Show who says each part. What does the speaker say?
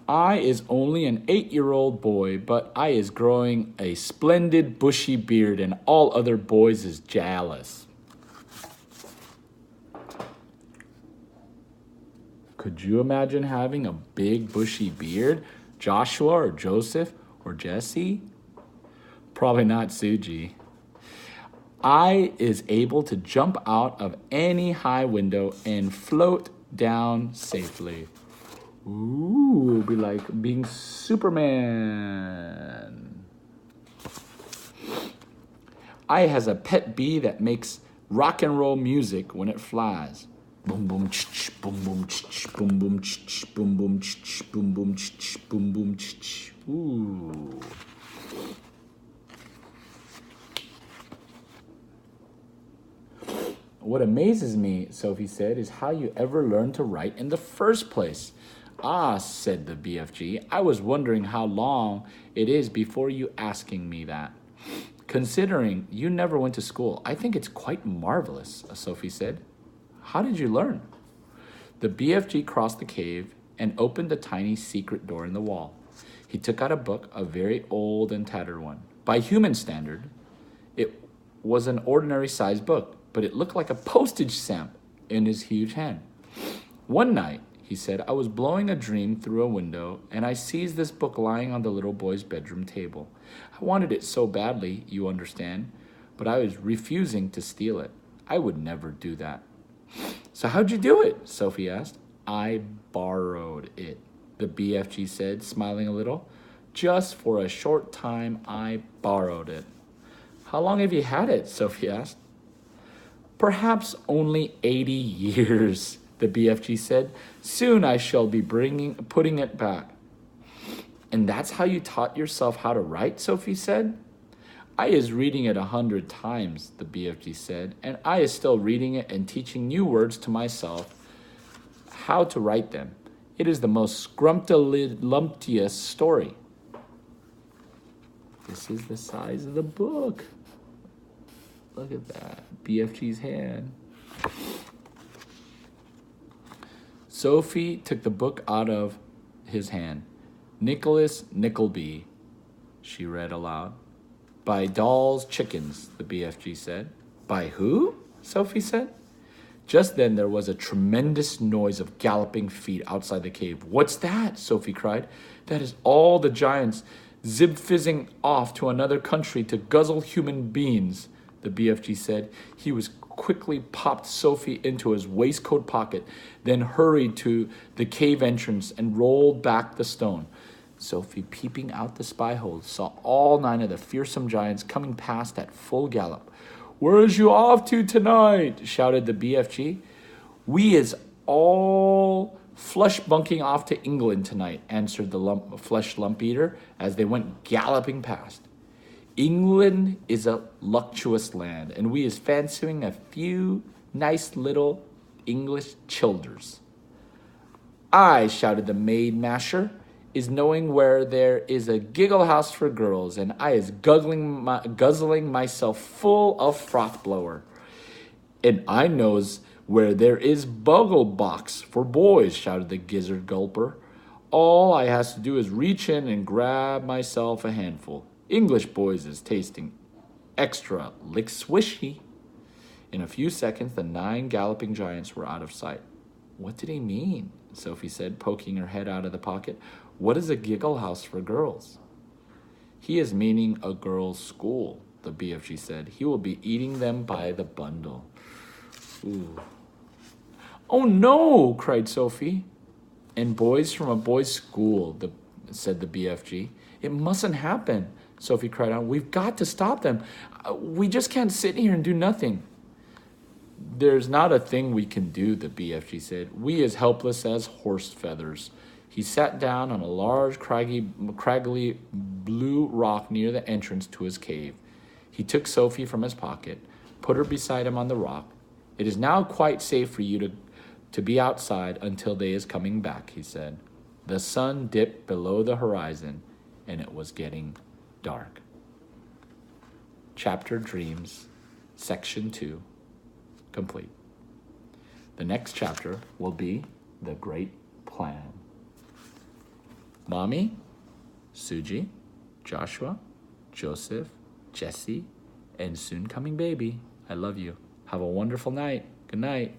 Speaker 1: I is only an 8-year-old boy, but I is growing a splendid bushy beard, and all other boys is jealous. Could you imagine having a big bushy beard? Joshua or Joseph or Jesse? Probably not Suji. I is able to jump out of any high window and float down safely. Ooh, it'll be like being Superman. I has a pet bee that makes rock and roll music when it flies. Boom boom ch boom boom ch boom boom ch boom boom ch boom boom ch boom boom ch. Ooh. What amazes me, Sophie said, is how you ever learned to write in the first place. Ah, said the BFG, I was wondering how long it is before you asking me that. Considering you never went to school, I think it's quite marvelous, Sophie said. How did you learn? The BFG crossed the cave and opened a tiny secret door in the wall. He took out a book, a very old and tattered one. By human standard, it was an ordinary sized book, but it looked like a postage stamp in his huge hand. One night, he said, I was blowing a dream through a window, and I seized this book lying on the little boy's bedroom table. I wanted it so badly, you understand, but I was refusing to steal it. I would never do that. So how'd you do it? Sophie asked. I borrowed it, the BFG said, smiling a little. Just for a short time, I borrowed it. How long have you had it? Sophie asked. Perhaps only 80 years, the BFG said. Soon I shall be putting it back. And that's how you taught yourself how to write, Sophie said. I is reading it 100 times, the BFG said, and I is still reading it and teaching new words to myself how to write them. It is the most scrumptious story. This is the size of the book. Look at that, BFG's hand. Sophie took the book out of his hand. Nicholas Nickleby, she read aloud. By Doll's Chickens, the BFG said. By who? Sophie said. Just then there was a tremendous noise of galloping feet outside the cave. What's that? Sophie cried. That is all the giants zip-fizzing off to another country to guzzle human beings, the BFG said. He was quickly popped Sophie into his waistcoat pocket, then hurried to the cave entrance and rolled back the stone. Sophie, peeping out the spy hole, saw all 9 of the fearsome giants coming past at full gallop. Where is you off to tonight? Shouted the BFG. We is all flush bunking off to England tonight, answered the flesh lump eater as they went galloping past. England is a luxurious land, and we is fancying a few nice little English childers. I, shouted the maid masher, is knowing where there is a giggle house for girls, and I is guzzling myself full of froth blower. And I knows where there is bugle box for boys, shouted the gizzard gulper. All I has to do is reach in and grab myself a handful. English boys is tasting extra lick swishy. In a few seconds, the 9 galloping giants were out of sight. What did he mean? Sophie said, poking her head out of the pocket. What is a giggle house for girls? He is meaning a girls' school, the BFG said. He will be eating them by the bundle. Ooh. Oh no, cried Sophie. And boys from a boys' school, said the BFG. It mustn't happen, Sophie cried out. We've got to stop them. We just can't sit here and do nothing. There's not a thing we can do, the BFG said. We as helpless as horse feathers. He sat down on a large, craggly blue rock near the entrance to his cave. He took Sophie from his pocket, put her beside him on the rock. It is now quite safe for you to be outside until day is coming back, he said. The sun dipped below the horizon, and it was getting dark. Chapter Dreams, Section 2, complete. The next chapter will be The Great Plan. Mommy, Suji, Joshua, Joseph, Jesse, and soon coming baby, I love you. Have a wonderful night. Good night.